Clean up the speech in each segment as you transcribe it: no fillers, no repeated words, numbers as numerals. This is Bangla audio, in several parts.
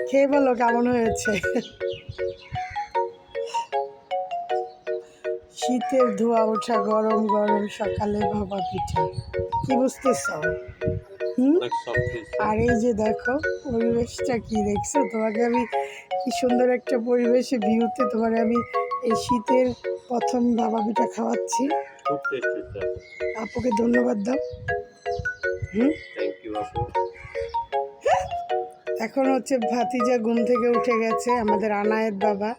খেয়ে বলো কেমন হয়েছে। শীতের ধোয়া ওঠা গরম গরম সকালে ভাপা পিঠা, কি বুঝতেছ? আর এই যে দেখো পরিবেশটা কি দেখছো, তোমাকে আমি কি সুন্দর একটা পরিবেশে ভিউতে তোমার আমি এই শীতের প্রথম ভাপা পিঠা খাওয়াচ্ছি। আপুকে ধন্যবাদ দাও। এখন হচ্ছে ভাতিজা ঘুম থেকে উঠে গেছে, আমাদের আনায়েত বাবা,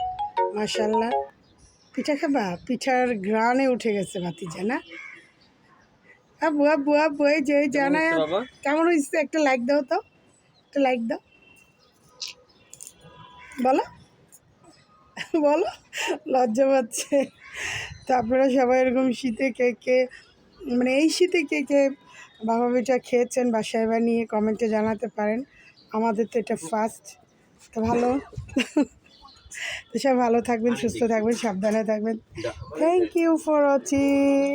মাশাল্লাহ। পিঠা খাবা? পিঠার গ্রানে উঠে গেছে ভাতিজা, না? আবু আবু আবু এই যে জানায় কেমন হয়েছে, একটা লাইক দাও তো, একটা লাইক দাও, বলো বলো, লজ্জা পাচ্ছে। তো আপনারা সবাই এরকম শীতে কে কে, মানে এই শীতে কে কে ভাপা পিঠা খেয়েছেন বাসায় বানিয়ে কমেন্টে জানাতে পারেন। আমাদের তো এটা ফার্স্ট। তো ভালো, তো সব ভালো থাকবেন, সুস্থ থাকবেন, সাবধানে থাকবেন। Thank you for watching.